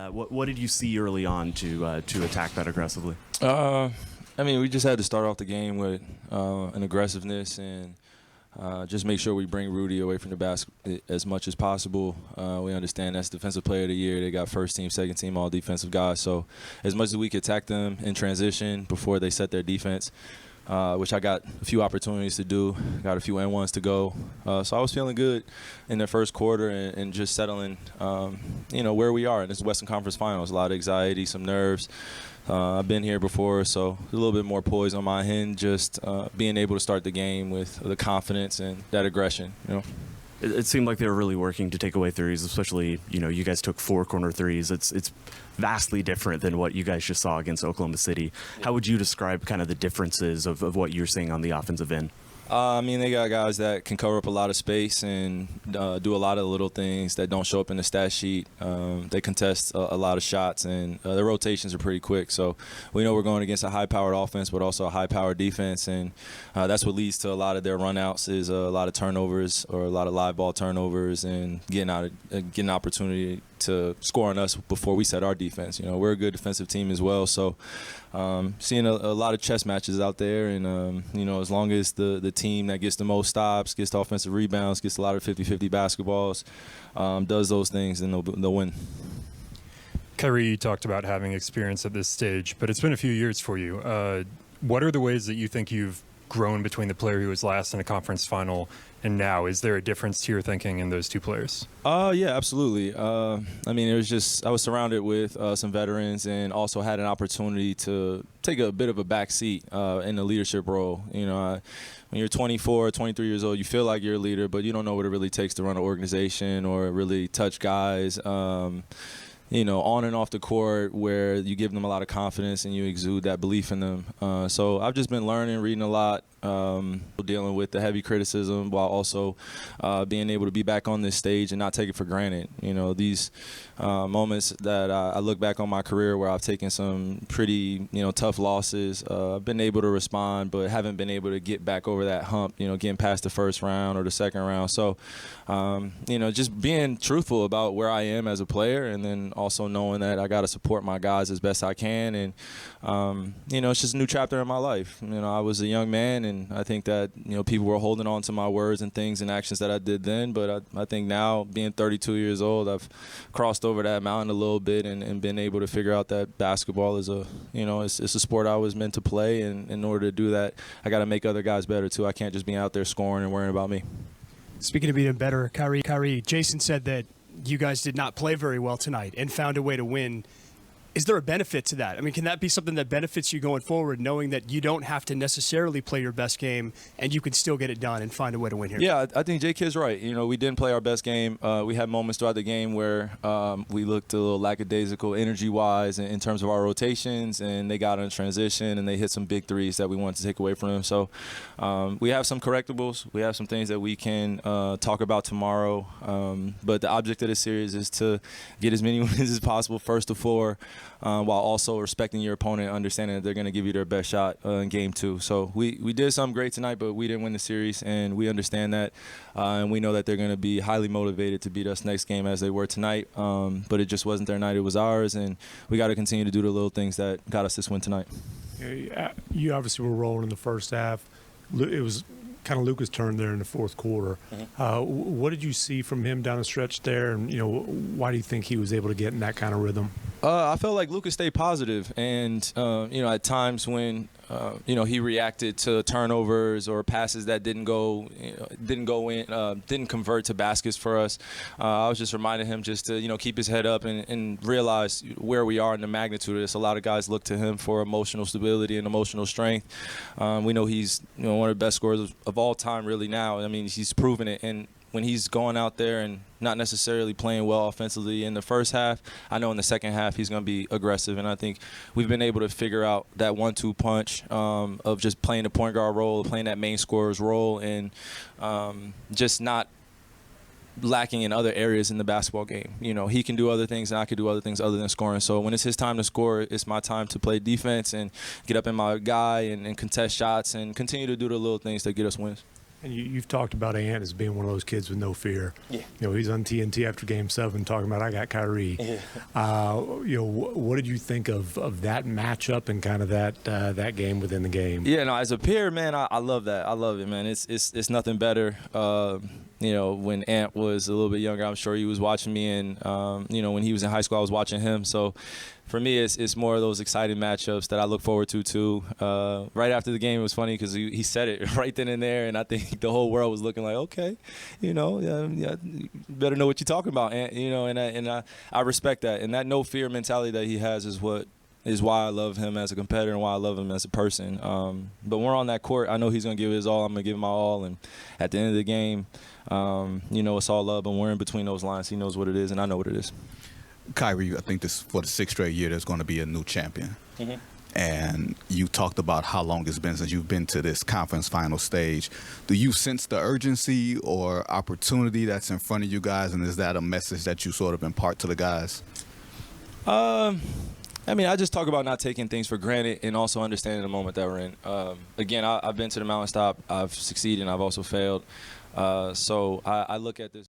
that. What did you see early on to attack that aggressively? I mean, we just had to start off the game with an aggressiveness and just make sure we bring Rudy away from the basket as much as possible. We understand that's Defensive Player of the Year. They got first team, second team, all defensive guys. So as much as we could attack them in transition before they set their defense, which I got a few opportunities to do, got a few N1s to go. So I was feeling good in the first quarter and just settling, where we are in this Western Conference Finals. A lot of anxiety, some nerves. I've been here before, so a little bit more poise on my end, just being able to start the game with the confidence and that aggression, It seemed like they were really working to take away threes, especially, you guys took 4 corner threes. It's vastly different than what you guys just saw against Oklahoma City. Yeah. How would you describe kind of the differences of what you're seeing on the offensive end? They got guys that can cover up a lot of space and do a lot of little things that don't show up in the stat sheet. They contest a lot of shots, and their rotations are pretty quick. So we know we're going against a high-powered offense, but also a high-powered defense, and that's what leads to a lot of their runouts is a lot of turnovers or a lot of live ball turnovers and getting an opportunity to score on us before we set our defense. We're a good defensive team as well, so seeing a lot of chess matches out there, and as long as the team that gets the most stops, gets the offensive rebounds, gets a lot of 50-50 basketballs, does those things, then they'll win. Kyrie, you talked about having experience at this stage, but it's been a few years for you. What are the ways that you think you've grown between the player who was last in a conference final and now? Is there a difference to your thinking in those two players? Yeah, absolutely. It was just I was surrounded with some veterans and also had an opportunity to take a bit of a back seat in the leadership role. When you're 24, 23 years old, you feel like you're a leader, but you don't know what it really takes to run an organization or really touch guys. On and off the court, where you give them a lot of confidence and you exude that belief in them. So I've just been learning, reading a lot, dealing with the heavy criticism while also being able to be back on this stage and not take it for granted. These moments that I look back on my career where I've taken some pretty, tough losses, I've been able to respond, but haven't been able to get back over that hump, getting past the first round or the second round. So, just being truthful about where I am as a player, and then also knowing that I got to support my guys as best I can. And, it's just a new chapter in my life. I was a young man, and I think that, people were holding on to my words and things and actions that I did then. But I think now, being 32 years old, I've crossed over that mountain a little bit and been able to figure out that basketball is it's a sport I was meant to play. And in order to do that, I got to make other guys better, too. I can't just be out there scoring and worrying about me. Speaking of being better, Kyrie, Jason said that you guys did not play very well tonight and found a way to win. Is there a benefit to that? Can that be something that benefits you going forward, knowing that you don't have to necessarily play your best game and you can still get it done and find a way to win here? Yeah, I think J-Kid's right. We didn't play our best game. We had moments throughout the game where we looked a little lackadaisical energy-wise in terms of our rotations, and they got in transition and they hit some big threes that we wanted to take away from them. So we have some correctables. We have some things that we can talk about tomorrow. But the object of this series is to get as many wins as possible, first to 4. While also respecting your opponent, understanding that they're going to give you their best shot in game 2. So we did something great tonight, but we didn't win the series, and we understand that. And we know that they're going to be highly motivated to beat us next game as they were tonight. But it just wasn't their night, it was ours, and we got to continue to do the little things that got us this win tonight. You obviously were rolling in the first half. It was kind of Luka's turn there in the fourth quarter. Mm-hmm. What did you see from him down the stretch there, and why do you think he was able to get in that kind of rhythm? I felt like Luka stayed positive, and at times when he reacted to turnovers or passes that didn't convert to baskets for us, I was just reminding him just to keep his head up and realize where we are in the magnitude of this. A lot of guys look to him for emotional stability and emotional strength. We know he's one of the best scorers of all time really now. He's proven it, and when he's going out there and not necessarily playing well offensively in the first half, I know in the second half he's going to be aggressive. And I think we've been able to figure out that 1-2 punch of just playing the point guard role, playing that main scorer's role, and just not lacking in other areas in the basketball game. He can do other things and I can do other things other than scoring. So when it's his time to score, it's my time to play defense and get up in my guy and contest shots and continue to do the little things that get us wins. And you've talked about Ant as being one of those kids with no fear. Yeah. You know, he's on TNT after Game 7 talking about, I got Kyrie. Yeah. You know, what did you think of that matchup and kind of that game within the game? Yeah, no, as a peer, man, I love that. I love it, man. It's nothing better. You know, when Ant was a little bit younger, I'm sure he was watching me, and you know, when he was in high school, I was watching him. So for me, it's more of those exciting matchups that I look forward to too. Right after the game, it was funny because he said it right then and there, and I think the whole world was looking like, okay, you know, yeah, you better know what you're talking about, Ant. You know, and I respect that, and that no fear mentality that he has is why I love him as a competitor and why I love him as a person. But when we're on that court, I know he's going to give his all. I'm going to give him my all. And at the end of the game, you know, it's all love. And we're in between those lines. He knows what it is, and I know what it is. Kyrie, I think this for the 6th straight year, there's going to be a new champion. Mm-hmm. And you talked about how long it's been since you've been to this conference final stage. Do you sense the urgency or opportunity that's in front of you guys? And is that a message that you sort of impart to the guys? I mean, I just talk about not taking things for granted and also understanding the moment that we're in. Again, I've been to the mountaintop. I've succeeded and I've also failed. So I look at this.